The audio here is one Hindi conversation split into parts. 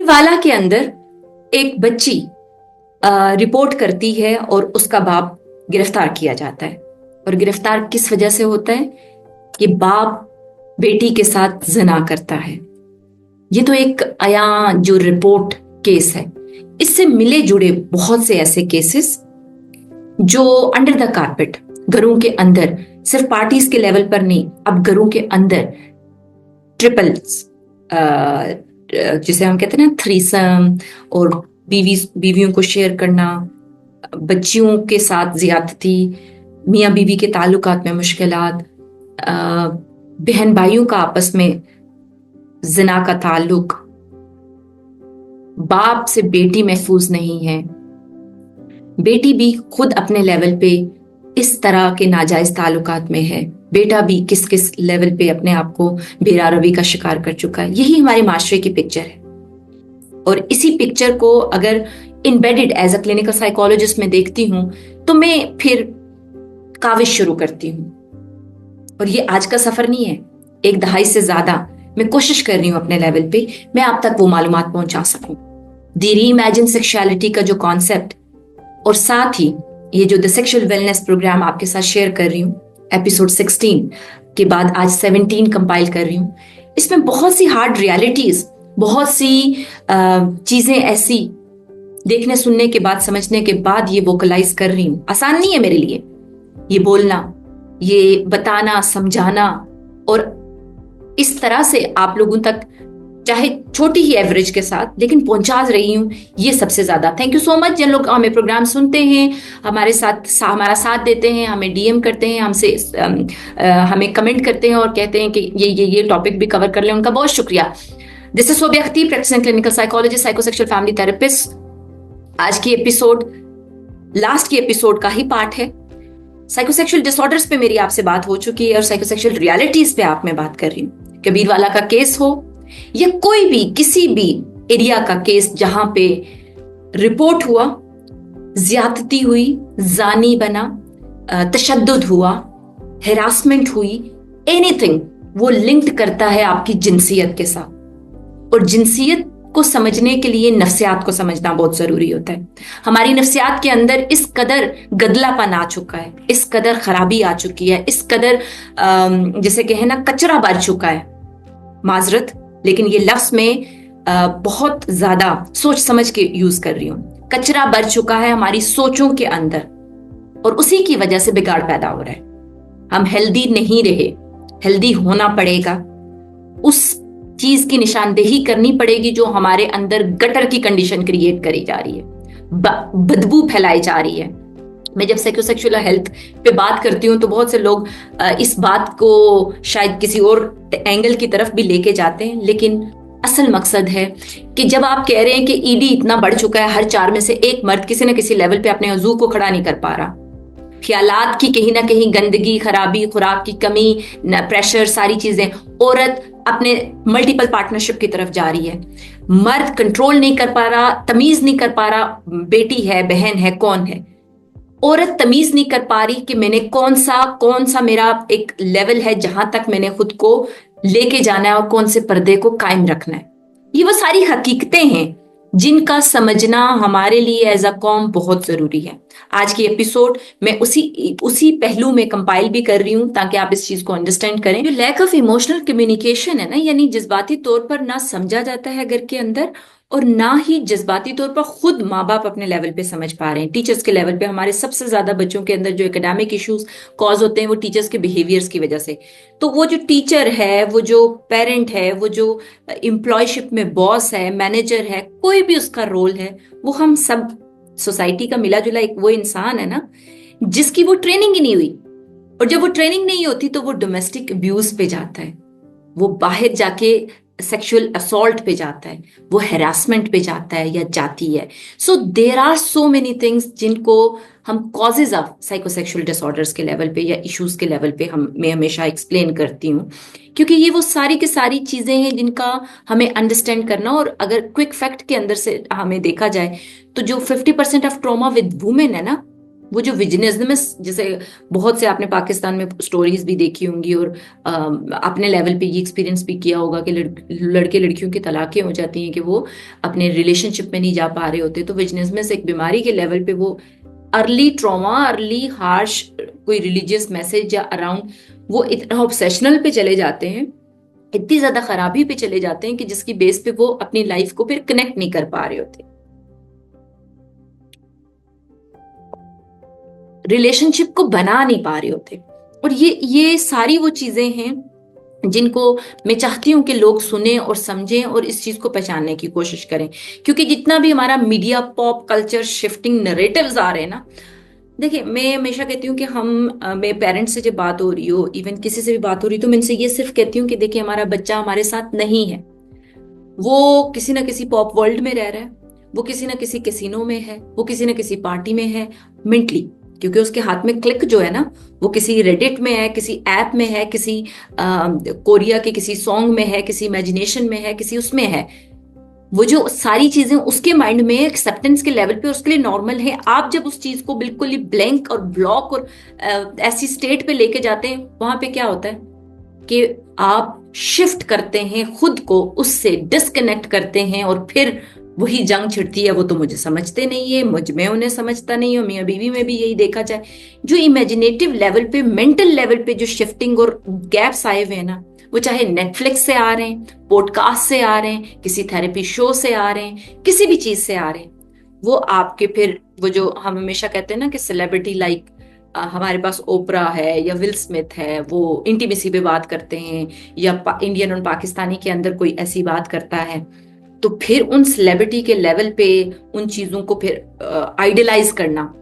वाला के अंदर एक बच्ची रिपोर्ट करती है और उसका बाप गिरफ्तार किया जाता है। और गिरफ्तार किस वजह से होता है? कि बाप बेटी के साथ ज़िना करता है। ये तो एक आया जो रिपोर्ट केस है। इससे मिले जुड़े बहुत से ऐसे केसेस जो अंडर द कारपेट, घरों के अंदर, सिर्फ पार्टीज के लेवल पर नहीं, अब घरों के अंदर ट्रिपल्स, जिसे हम कहते हैं ना थ्रीसम, और बीवियों को शेयर करना, बच्चियों के साथ ज्यादती, मियाँ बीवी के ताल्लुकात में मुश्किलात, बहन भाइयों का आपस में जिना का ताल्लुक, बाप से बेटी महफूज नहीं है, बेटी भी खुद अपने लेवल पे इस तरह के नाजायज ताल्लुकात में है, बेटा भी किस किस लेवल पे अपने आप को बेरारवी का शिकार कर चुका है। यही हमारे माशरे की पिक्चर है। और इसी पिक्चर को अगर embedded as a clinical psychologist में देखती हूं तो मैं फिर काविश शुरू करती हूं। और ये आज का सफर नहीं है, एक दहाई से ज्यादा मैं कोशिश कर रही हूं अपने लेवल पे मैं आप तक वो मालूमात पहुंचा सकूं। दी रीइमेजिन सेक्सुअलिटी का जो कॉन्सेप्ट, और साथ ही ये जो द सेक्सुअल वेलनेस प्रोग्राम आपके साथ शेयर कर रही हूँ, एपिसोड 16 के बाद आज 17 कंपाइल कर रही हूँ, इसमें बहुत सी हार्ड रियलिटीज, बहुत सी चीजें ऐसी देखने सुनने के बाद, समझने के बाद ये वोकलाइज कर रही हूँ। आसान नहीं है मेरे लिए ये बोलना, ये बताना, समझाना, और इस तरह से आप लोगों तक चाहे छोटी ही एवरेज के साथ लेकिन पहुंचा रही हूँ, ये सबसे ज्यादा थैंक यू सो मच। जिन लोग हमें प्रोग्राम सुनते हैं, हमारे साथ हमारा साथ देते हैं, हमें डीएम करते हैं, हमसे हमें कमेंट करते हैं और कहते हैं कि ये टॉपिक भी कवर कर लें, उनका बहुत शुक्रिया। This is Sobia Khatib, practicing clinical psychologist, psychosexual family therapist. आज की एपिसोड लास्ट की एपिसोड का ही पार्ट है। साइकोसेक्सुअल डिसऑर्डर्स पे मेरी आपसे बात हो चुकी है और साइकोसेक्सुअल रियलिटीज पे आप मैं बात कर रही हूँ। कबीरवाला का केस हो या कोई भी किसी भी एरिया का केस जहां पे रिपोर्ट हुआ, ज्यादती हुई, जानी बना, तशद्दुद हुआ, हैरासमेंट हुई, एनीथिंग, वो लिंक्ड करता है आपकी जिनसियत के साथ। और जिनसियत को समझने के लिए नफ्सियात को समझना बहुत जरूरी होता है। हमारी नफ्सियात के अंदर इस कदर गदलापन आ चुका है, इस कदर खराबी आ चुकी है, इस कदर जैसे कहे ना कचरा भर चुका है, माजरत, लेकिन ये लफ्ज में बहुत ज्यादा सोच समझ के यूज कर रही हूँ। कचरा भर चुका है हमारी सोचों के अंदर और उसी की वजह से बिगाड़ पैदा हो रहा है। हम हेल्दी नहीं रहे, हेल्दी होना पड़ेगा, उस चीज की निशानदेही करनी पड़ेगी जो हमारे अंदर गटर की कंडीशन क्रिएट करी जा रही है, बदबू फैलाई जा रही है। मैं जब साइकोसेक्सुअल हेल्थ पे बात करती हूँ तो बहुत से लोग इस बात को शायद किसी और एंगल की तरफ भी लेके जाते हैं, लेकिन असल मकसद है कि जब आप कह रहे हैं कि ईडी इतना बढ़ चुका है, हर 4 में से एक मर्द किसी न किसी लेवल पे अपने वजू को खड़ा नहीं कर पा रहा, ख्यालात की कहीं ना कहीं गंदगी, खराबी, खुराक की कमी, प्रेशर, सारी चीजें, औरत अपने मल्टीपल पार्टनरशिप की तरफ जा रही है, मर्द कंट्रोल नहीं कर पा रहा, तमीज नहीं कर पा रहा, बेटी है, बहन है, कौन है, औरत तमीज नहीं कर पा रही कि मैंने कौन सा मेरा एक लेवल है जहां तक मैंने खुद को लेके जाना है और कौन से पर्दे को कायम रखना है। ये वो सारी हकीकतें हैं जिनका समझना हमारे लिए एज अ कौम बहुत जरूरी है। आज की एपिसोड मैं उसी पहलू में कंपाइल भी कर रही हूं ताकि आप इस चीज को अंडरस्टैंड करें। जो लैक ऑफ इमोशनल कम्युनिकेशन है ना, यानी जज्बाती तौर पर ना समझा जाता है घर के अंदर और ना ही जज्बाती तौर पर खुद माँ बाप अपने लेवल पे समझ पा रहे हैं। टीचर्स के लेवल पे हमारे सबसे ज्यादा बच्चों के अंदर जो एकेडमिक इश्यूज कॉज होते हैं वो टीचर्स के बिहेवियर्स की वजह से। तो वो जो टीचर है, वो जो पेरेंट है, वो जो एम्प्लॉयशिप में बॉस है, मैनेजर है, कोई भी उसका रोल है, वो हम सब सोसाइटी का मिला जुला एक वो इंसान है ना जिसकी वो ट्रेनिंग ही नहीं हुई। और जब वो ट्रेनिंग नहीं होती तो वो डोमेस्टिक अब्यूज पे जाता है, वो बाहर जाके सेक्सुअल असॉल्ट पे जाता है, वो हैरासमेंट पे जाता है या जाती है। So there are so many things जिनको हम कॉजेज ऑफ साइकोसेक्सुअल डिसऑर्डर्स के लेवल पे या इश्यूज के लेवल पे मैं हमेशा एक्सप्लेन करती हूँ, क्योंकि ये वो सारी की सारी चीजें हैं जिनका हमें अंडरस्टैंड करना। और अगर क्विक फैक्ट के अंदर से हमें देखा जाए तो जो 50% ऑफ ट्रॉमा विद वुमेन है ना, वो जो विजनेसनेस, जैसे बहुत से आपने पाकिस्तान में स्टोरीज भी देखी होंगी और अपने लेवल पे ये एक्सपीरियंस भी किया होगा कि लड़के लड़कियों की तलाकें हो जाती हैं कि वो अपने रिलेशनशिप में नहीं जा पा रहे होते। तो विजनेसनेस एक बीमारी के लेवल पे वो अर्ली ट्रॉमा, अर्ली हार्श कोई रिलीजियस मैसेज या अराउंड वो इतना ऑब्सेशनल पे चले जाते हैं, इतनी ज्यादा खराबी पे चले जाते हैं कि जिसकी बेस पे वो अपनी लाइफ को फिर कनेक्ट नहीं कर पा रहे होते, रिलेशनशिप को बना नहीं पा रहे होते। और ये सारी वो चीजें हैं जिनको मैं चाहती हूं कि लोग सुने और समझें और इस चीज को पहचानने की कोशिश करें। क्योंकि जितना भी हमारा media pop culture shifting narratives आ रहे हैं ना, देखिए मैं हमेशा कहती हूँ कि मेरे पेरेंट्स से जब बात हो रही हो, इवन किसी से भी बात हो रही, तो मैं इनसे ये सिर्फ कहती हूँ कि देखिए हमारा बच्चा हमारे साथ नहीं है, वो किसी ना किसी पॉप वर्ल्ड में रह रहा है, वो किसी ना किसी कैसीनो में है, वो किसी ना किसी पार्टी में है मेंटली, क्योंकि उसके हाथ में क्लिक जो है ना, वो किसी रेडिट में है, किसी ऐप में है, किसी कोरिया के किसी सॉन्ग में है, किसी इमेजिनेशन में है, किसी उसमें है। वो जो सारी चीजें उसके माइंड में एक्सेप्टेंस के लेवल पे उसके लिए नॉर्मल है। आप जब उस चीज को बिल्कुल ही ब्लैंक और ब्लॉक और ऐसी स्टेट पे लेके जाते हैं, वहां पे क्या होता है कि आप शिफ्ट करते हैं खुद को, उससे डिस्कनेक्ट करते हैं, और फिर वही जंग छिड़ती है, वो तो मुझे समझते नहीं है, मुझ में उन्हें समझता नहीं हूँ। मियाँ बीवी में भी यही देखा जाए, जो इमेजिनेटिव लेवल पे, मेंटल लेवल पे जो शिफ्टिंग और गैप्स आए हुए हैं ना, वो चाहे नेटफ्लिक्स से आ रहे हैं, पॉडकास्ट से आ रहे हैं, किसी थेरेपी शो से आ रहे हैं, किसी भी चीज से आ रहे हैं, वो आपके फिर वो जो हम हमेशा कहते हैं ना कि सेलिब्रिटी लाइक, हमारे पास ओपरा है या विल स्मिथ है, वो इंटीमेसी पे बात करते हैं, या इंडियन और पाकिस्तानी के अंदर कोई ऐसी बात करता है, तो फिर उन सेलिब्रिटी के लेवल पे उन चीजों को फिर आइडलाइज करना,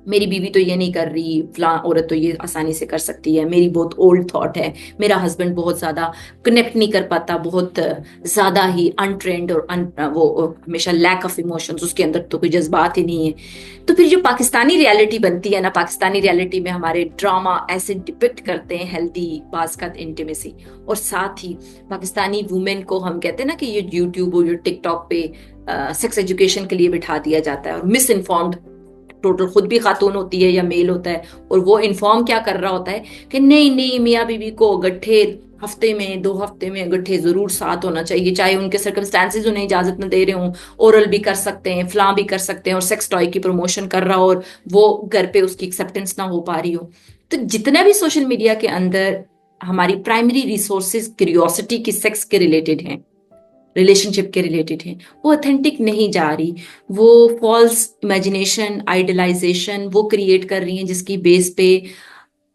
मेरी बीवी तो ये नहीं कर रही, फलां औरत तो ये आसानी से कर सकती है, मेरी बहुत ओल्ड थॉट है, मेरा हस्बैंड बहुत ज्यादा कनेक्ट नहीं कर पाता, बहुत ज्यादा ही अनट्रेंड और वो हमेशा लैक ऑफ इमोशंस, उसके अंदर तो कोई जज्बात ही नहीं है। तो फिर जो पाकिस्तानी रियलिटी बनती है ना, पाकिस्तानी रियलिटी में हमारे ड्रामा ऐसे डिपिक्ट करते हैं हेल्दी बास्कत इंटीमेसी, और साथ ही पाकिस्तानी वुमेन को हम कहते हैं ना कि ये यूट्यूब और टिकटॉक पे सेक्स एजुकेशन के लिए बिठा दिया जाता है, और मिस इन्फॉर्म्ड टोटल खुद भी खातून होती है या मेल होता है, और वो इन्फॉर्म क्या कर रहा होता है कि नहीं नहीं मियाँ बीवी को गड्ढे हफ्ते में 2 हफ्ते में गड्ढे जरूर साथ होना चाहिए, चाहे उनके सर्कमस्टांसेस उन्हें इजाजत न दे रहे हों, ओरल भी कर सकते हैं, फ्लां भी कर सकते हैं, और सेक्स टॉय की प्रमोशन कर रहा हो और वो घर पे उसकी एक्सेप्टेंस ना हो पा रही हो। तो जितना भी सोशल मीडिया के अंदर हमारी प्राइमरी रिसोर्सेज क्यूरियोसिटी की सेक्स के रिलेटेड हैं, रिलेशनशिप के रिलेटेड है, वो ऑथेंटिक नहीं जा रही, वो फॉल्स इमेजिनेशन आइडलाइजेशन वो क्रिएट कर रही हैं, जिसकी बेस पे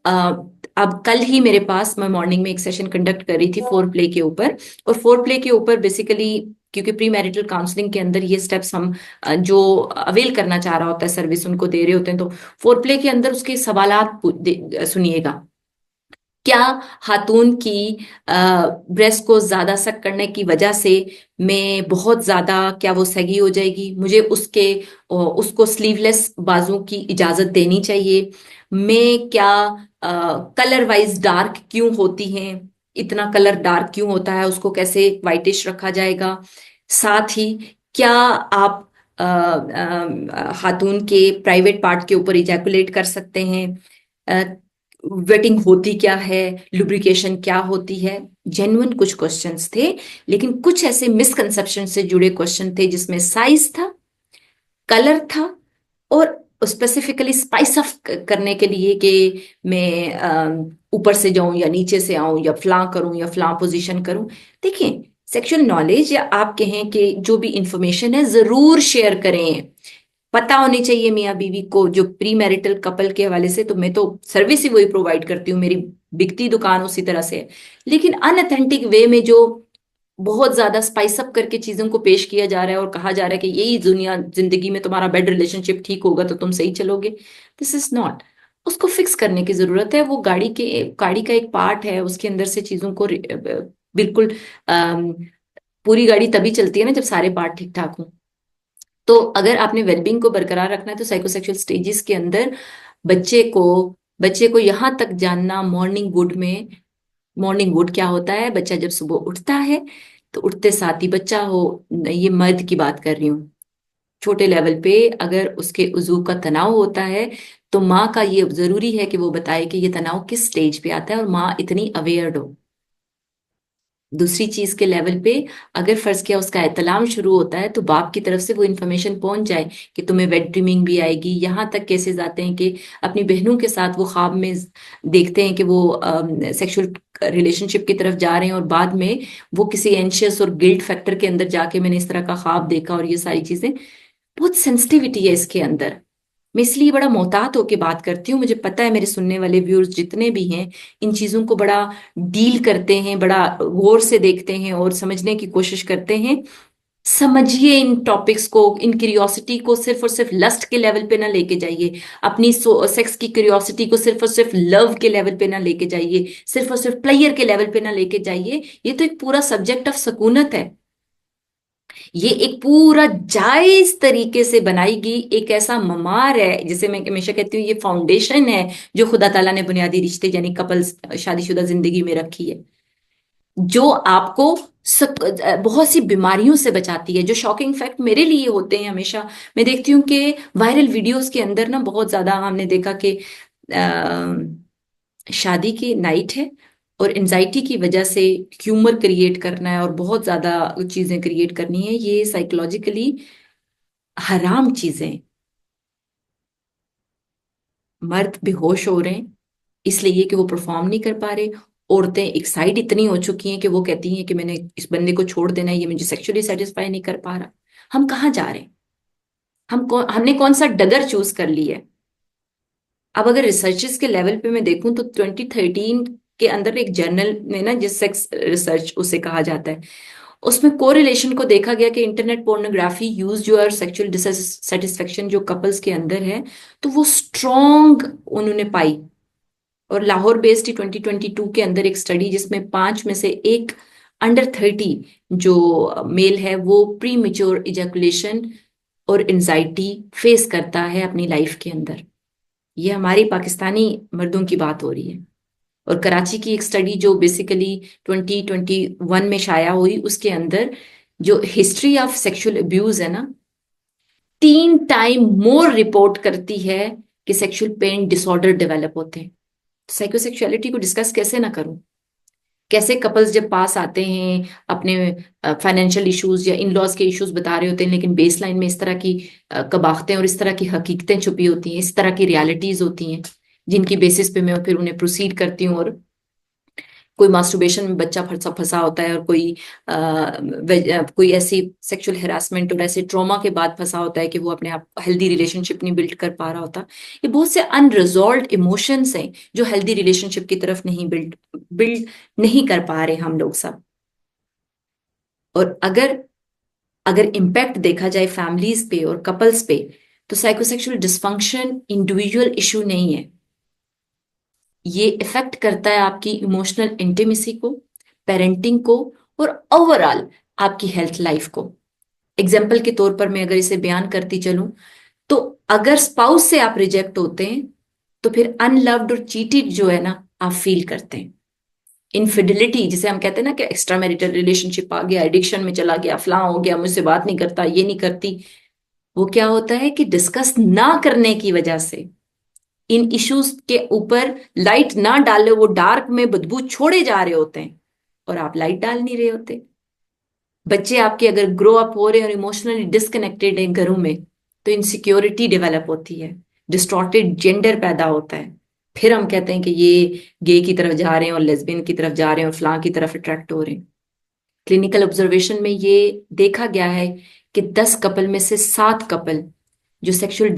अ, अब कल ही मेरे पास, मैं मॉर्निंग में एक सेशन कंडक्ट कर रही थी फोर प्ले के ऊपर, और फोर प्ले के ऊपर बेसिकली क्योंकि प्री मैरिटल काउंसलिंग के अंदर ये स्टेप्स हम जो अवेल करना चाह रहा होता है सर्विस उनको दे रहे होते हैं, तो फोर प्ले के अंदर उसके सवालात सुनिएगा। क्या खातून की ब्रेस्ट को ज्यादा सक करने की वजह से मैं बहुत ज्यादा, क्या वो सगी हो जाएगी, मुझे उसको स्लीवलेस बाजू की इजाजत देनी चाहिए, मैं क्या कलर वाइज डार्क क्यों होती हैं, इतना कलर डार्क क्यों होता है, उसको कैसे वाइटिश रखा जाएगा, साथ ही क्या आप खातून के प्राइवेट पार्ट के ऊपर इजैकुलेट कर सकते हैं, वेटिंग होती क्या है, लुब्रिकेशन क्या होती है। जेन्युइन कुछ क्वेश्चंस थे, लेकिन कुछ ऐसे मिसकंसेप्शन से जुड़े क्वेश्चन थे जिसमें साइज था, कलर था, और स्पेसिफिकली स्पाइस अप करने के लिए कि मैं ऊपर से जाऊं या नीचे से आऊं या फ्लां करूं या फ्लां पोजीशन करूं। देखिए सेक्सुअल नॉलेज या आप कहें कि जो भी इंफॉर्मेशन है जरूर शेयर करें, पता होनी चाहिए मियाँ बीवी को। जो प्री मैरिटल कपल के हवाले से तो मैं तो सर्विस ही वही प्रोवाइड करती हूँ, मेरी बिकती दुकान उसी तरह से है, लेकिन अनऑथेंटिक वे में जो बहुत ज्यादा स्पाइस अप करके चीजों को पेश किया जा रहा है और कहा जा रहा है कि यही दुनिया जिंदगी में तुम्हारा बेड रिलेशनशिप ठीक होगा तो तुम सही चलोगे, दिस इज नॉट। उसको फिक्स करने की जरूरत है, वो गाड़ी का एक पार्ट है, उसके अंदर से चीजों को बिल्कुल पूरी गाड़ी तभी चलती है ना जब सारे पार्ट ठीक ठाक हों। तो अगर आपने वेलबींग को बरकरार रखना है तो साइकोसेक्सुअल स्टेजेस के अंदर बच्चे को बच्चे को यहां तक जानना, मॉर्निंग वुड में, मॉर्निंग वुड क्या होता है, बच्चा जब सुबह उठता है तो उठते साथ ही बच्चा हो, ये मर्द की बात कर रही हूँ, छोटे लेवल पे अगर उसके उजू का तनाव होता है तो माँ का ये जरूरी है कि वो बताए कि ये तनाव किस स्टेज पे आता है और माँ इतनी अवेयर हो। दूसरी चीज के लेवल पे अगर फर्ज किया उसका एहतलाम शुरू होता है तो बाप की तरफ से वो इन्फॉर्मेशन पहुंच जाए कि तुम्हें वेट ड्रीमिंग भी आएगी। यहाँ तक केसेस आते हैं कि अपनी बहनों के साथ वो ख्वाब में देखते हैं कि वो सेक्सुअल रिलेशनशिप की तरफ जा रहे हैं और बाद में वो किसी एंशियस और गिल्ट फैक्टर के अंदर जाके मैंने इस तरह का ख्वाब देखा, और ये सारी चीजें बहुत सेंसिटिविटी है इसके अंदर। मैं इसलिए बड़ा मोहतात होके बात करती हूँ। मुझे पता है मेरे सुनने वाले व्यूअर्स जितने भी हैं इन चीजों को बड़ा डील करते हैं, बड़ा गौर से देखते हैं और समझने की कोशिश करते हैं। समझिए इन टॉपिक्स को, इन क्यूरियोसिटी को सिर्फ और सिर्फ लस्ट के लेवल पे ना लेके जाइए, अपनी सेक्स की क्यूरियोसिटी को सिर्फ और सिर्फ लव के लेवल पे ना लेके जाइए, सिर्फ और सिर्फ प्लेयर के लेवल पे ना लेके जाइए। ये तो एक पूरा सब्जेक्ट ऑफ सकूनत है। ये एक पूरा जायज तरीके से बनाई गई एक ऐसा ममार है, जिसे मैं हमेशा कहती हूँ ये फाउंडेशन है जो खुदा ताला ने बुनियादी रिश्ते यानी कपल्स, शादीशुदा जिंदगी में रखी है, जो आपको बहुत सी बीमारियों से बचाती है। जो शॉकिंग फैक्ट मेरे लिए होते हैं हमेशा, मैं देखती हूँ कि वायरल वीडियोस के अंदर ना बहुत ज्यादा हमने देखा कि शादी की नाइट है और एनजाइटी की वजह से ह्यूमर क्रिएट करना है और बहुत ज्यादा चीजें क्रिएट करनी है, ये साइकोलॉजिकली हराम चीजें। मर्द बेहोश हो रहे हैं इसलिए ये कि वो परफॉर्म नहीं कर पा रहे। औरतें एक साइड इतनी हो चुकी हैं कि वो कहती हैं कि मैंने इस बंदे को छोड़ देना है, ये मुझे सेक्सुअली सेटिस्फाई नहीं कर पा रहा। हम कहाँ जा रहे हैं? हमने कौन सा डगर चूज कर लिया है? अब अगर रिसर्चेस के लेवल पे मैं देखूं तो 2013 के अंदर एक जर्नल ने ना, जिस सेक्स रिसर्च उसे कहा जाता है, उसमें कोरिलेशन को देखा गया कि इंटरनेट पोर्नोग्राफी यूज जो है और सेक्सुअल डिससेटिस्फेक्शन जो कपल्स के अंदर है तो वो स्ट्रॉन्ग उन्होंने पाई। और लाहौर बेस्ड 2022 के अंदर एक स्टडी जिसमें 5 में से एक अंडर 30 जो मेल है वो प्री मेच्योर इजैकुलेशन और एंजाइटी फेस करता है अपनी लाइफ के अंदर। ये हमारी पाकिस्तानी मर्दों की बात हो रही है। और कराची की एक स्टडी जो बेसिकली 2021 में शाया हुई उसके अंदर जो हिस्ट्री ऑफ सेक्सुअल अब्यूज है ना, 3 टाइम मोर रिपोर्ट करती है कि सेक्सुअल पेन डिसऑर्डर डेवलप होते हैं। साइकोसेक्सुअलिटी को डिस्कस कैसे ना करूं? कैसे कपल्स जब पास आते हैं अपने फाइनेंशियल इश्यूज या इन लॉज के इश्यूज बता रहे होते हैं, लेकिन बेस लाइन में इस तरह की कबाख्तें और इस तरह की हकीकतें छुपी होती हैं, इस तरह की रियलिटीज होती हैं जिनकी बेसिस पे मैं फिर उन्हें प्रोसीड करती हूँ। और कोई मास्टरबेशन में बच्चा फंसा फंसा होता है और कोई ऐसी सेक्सुअल हेरासमेंट और ऐसे ट्रॉमा के बाद फंसा होता है कि वो अपने आप हेल्दी रिलेशनशिप नहीं बिल्ड कर पा रहा होता। ये बहुत से अनरिजॉल्व इमोशंस हैं जो हेल्दी रिलेशनशिप की तरफ नहीं बिल्ड नहीं कर पा रहे हम लोग सब। और अगर अगर इम्पैक्ट देखा जाए फैमिलीज पे और कपल्स पे, तो साइकोसेक्सुअल डिसफंक्शन इंडिविजुअल इशू नहीं है। ये इफेक्ट करता है आपकी इमोशनल इंटीमेसी को, पेरेंटिंग को और ओवरऑल आपकी हेल्थ लाइफ को। एग्जाम्पल के तौर पर मैं अगर इसे बयान करती चलूं, तो अगर स्पाउस से आप रिजेक्ट होते हैं तो फिर अनलव्ड और चीटेड जो है ना आप फील करते हैं। इनफिडिलिटी जिसे हम कहते हैं ना कि एक्स्ट्रा मैरिटल रिलेशनशिप आ गया, एडिक्शन में चला गया, फलां हो गया, मुझसे बात नहीं करता, ये नहीं करती, वो क्या होता है कि डिस्कस ना करने की वजह से इन इश्यूज के ऊपर लाइट ना डाले वो डार्क में बदबू छोड़े जा रहे होते हैं और आप लाइट डाल नहीं रहे होते। बच्चे आपके अगर ग्रो अप हो रहे हैं और इमोशनली डिस्कनेक्टेड हैं घरों में, तो इनसिक्योरिटी डेवलप होती है, डिस्टॉर्टेड जेंडर पैदा होता है। फिर हम कहते हैं कि ये गे की तरफ जा रहे हैं और लेस्बियन की तरफ जा रहे हैं और फलां की तरफ अट्रैक्ट हो रहे हैं। क्लिनिकल ऑब्जर्वेशन में ये देखा गया है कि 10 कपल में से 7 कपल जो सेक्सुअल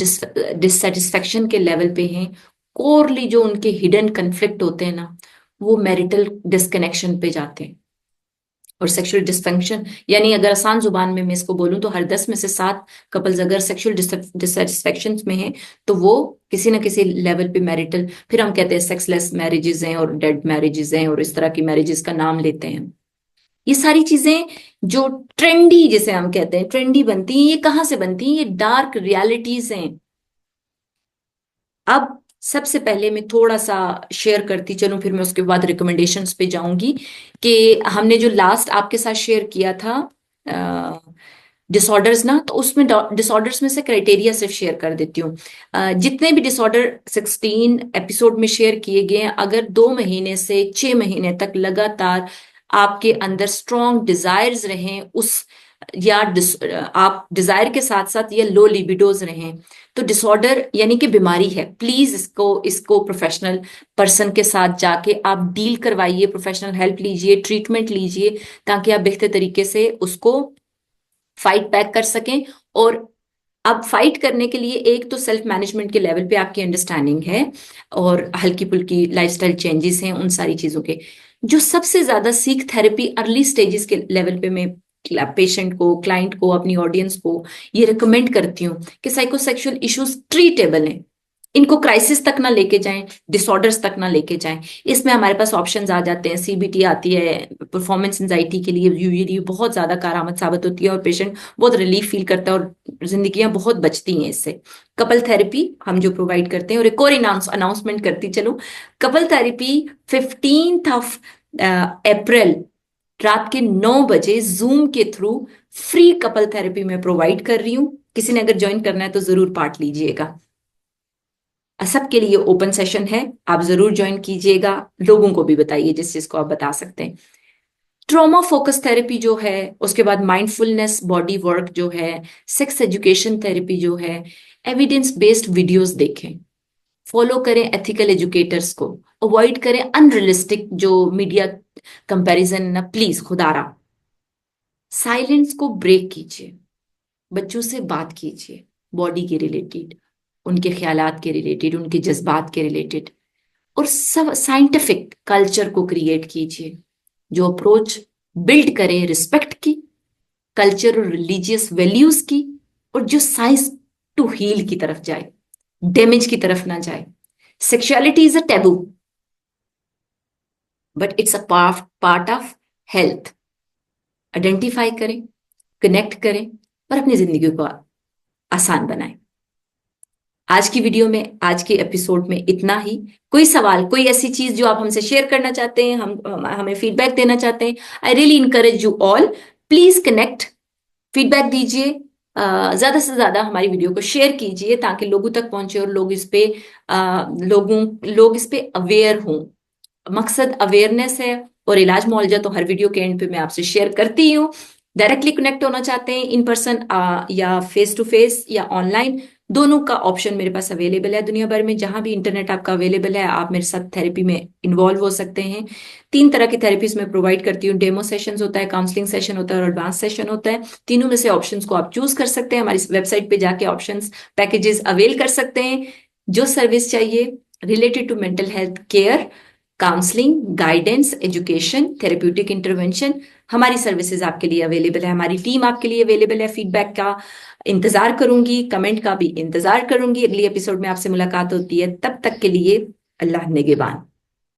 डिससेटिस्फेक्शन के लेवल पे हैं, कोरली जो उनके हिडन कन्फ्लिक्ट होते हैं ना, वो मैरिटल डिस्कनेक्शन पे जाते हैं। और सेक्सुअल डिसफंक्शन यानी अगर आसान जुबान में मैं इसको बोलूं तो हर 10 में से 7 कपल्स अगर सेक्सुअल डिससेटिस्फेक्शन में हैं तो वो किसी ना किसी लेवल पे मैरिटल, फिर हम कहते हैं सेक्सलेस मैरिजेस हैं और डेड मैरिजेस हैं और इस तरह की मैरिजेस का नाम लेते हैं। ये सारी चीजें जो ट्रेंडी जिसे हम कहते हैं ट्रेंडी बनती हैं, ये कहाँ से बनती हैं? ये डार्क रियलिटीज हैं। अब सबसे पहले मैं थोड़ा सा शेयर करती चलूं, फिर मैं उसके बाद रिकमेंडेशंस पे जाऊंगी कि हमने जो लास्ट आपके साथ शेयर किया था डिसऑर्डर्स ना, तो उसमें डिसऑर्डर्स में से क्राइटेरिया सिर्फ शेयर कर देती हूँ। जितने भी डिसऑर्डर 16 एपिसोड में शेयर किए गए हैं, अगर 2 महीने से 6 महीने तक लगातार आपके अंदर स्ट्रॉन्ग डिजायर्स रहें उस, या आप डिजायर के साथ साथ ये लो लिबिडोज रहें, तो डिसऑर्डर यानी कि बीमारी है। प्लीज इसको इसको प्रोफेशनल पर्सन के साथ जाके आप डील करवाइए, प्रोफेशनल हेल्प लीजिए, ट्रीटमेंट लीजिए, ताकि आप बेहतर तरीके से उसको फाइट बैक कर सकें। और अब फाइट करने के लिए एक तो सेल्फ मैनेजमेंट के लेवल पे आपकी अंडरस्टैंडिंग है, और हल्की फुल्की लाइफस्टाइल चेंजेस हैं उन सारी चीजों के। जो सबसे ज्यादा सीख थेरेपी अर्ली स्टेजेस के लेवल पे मैं पेशेंट को, क्लाइंट को, अपनी ऑडियंस को ये रिकमेंड करती हूँ कि साइकोसेक्सुअल इश्यूज ट्रीटेबल हैं, इनको क्राइसिस तक ना लेके जाएं, डिसऑर्डर्स तक ना लेके जाएं। इसमें हमारे पास ऑप्शंस आ जाते हैं। सीबीटी आती है परफॉर्मेंस एंजाइटी के लिए, यूजुअली बहुत ज्यादा कारआमद साबित होती है और पेशेंट बहुत रिलीफ फील करता है और जिंदगियां बहुत बचती हैं इससे। कपल थेरेपी हम जो प्रोवाइड करते हैं, और एक और अनाउंसमेंट करती चलो, कपल थेरेपी 15 अप्रैल रात के 9 बजे जूम के थ्रू फ्री कपल थेरेपी में प्रोवाइड कर रही हूँ। किसी ने अगर ज्वाइन करना है तो जरूर पार्ट लीजिएगा। सबके लिए ओपन सेशन है, आप जरूर ज्वाइन कीजिएगा। लोगों को भी बताइए जिस चीज को आप बता सकते हैं। ट्रॉमा फोकस थेरेपी जो है, उसके बाद माइंडफुलनेस बॉडी वर्क जो है, सेक्स एजुकेशन थेरेपी जो है, एविडेंस बेस्ड वीडियोस देखें, फॉलो करें एथिकल एजुकेटर्स को, अवॉइड करें अनरियलिस्टिक जो मीडिया कंपैरिजन ना, प्लीज खुदारा। साइलेंस को ब्रेक कीजिए, बच्चों से बात कीजिए बॉडी के रिलेटेड, उनके ख्यालात के रिलेटेड, उनके जज्बात के रिलेटेड, और सब साइंटिफिक कल्चर को क्रिएट कीजिए जो अप्रोच बिल्ड करे रिस्पेक्ट की, कल्चर और रिलीजियस वैल्यूज की, और जो साइंस टू हील की तरफ जाए, डैमेज की तरफ ना जाए। Sexuality is a taboo, but it's a part of health. Identify करें, कनेक्ट करें और अपनी जिंदगी को आसान बनाएं। आज की वीडियो में, आज के एपिसोड में इतना ही। कोई सवाल, कोई ऐसी चीज जो आप हमसे शेयर करना चाहते हैं, हमें फीडबैक देना चाहते हैं, I really encourage you all, please connect, feedback दीजिए। ज्यादा से ज्यादा हमारी वीडियो को शेयर कीजिए ताकि लोगों तक पहुंचे और लोग इस पे लोग इस पे अवेयर हों। मकसद अवेयरनेस है, और इलाज मुआवजा तो हर वीडियो के एंड पे मैं आपसे शेयर करती हूँ। डायरेक्टली कनेक्ट होना चाहते हैं इन पर्सन या फेस टू फेस या ऑनलाइन, दोनों का ऑप्शन मेरे पास अवेलेबल है। दुनिया भर में जहां भी इंटरनेट आपका अवेलेबल है, आप मेरे साथ थेरेपी में इन्वॉल्व हो सकते हैं। 3 तरह की थेरेपीज मैं प्रोवाइड करती हूँ। डेमो सेशंस होता है, काउंसलिंग सेशन होता है और एडवांस सेशन होता है। तीनों में से ऑप्शंस को आप चूज कर सकते हैं। हमारी वेबसाइट पे जाके ऑप्शंस, पैकेजेस अवेल कर सकते हैं। जो सर्विस चाहिए related to mental health care, counselling, guidance, education, therapeutic intervention, हमारी सर्विसेज आपके लिए अवेलेबल है। हमारी टीम आपके लिए अवेलेबल है। फीडबैक का इंतजार करूंगी, कमेंट का भी इंतजार करूंगी। अगली एपिसोड में आपसे मुलाकात होती है, तब तक के लिए अल्लाह निगहबान।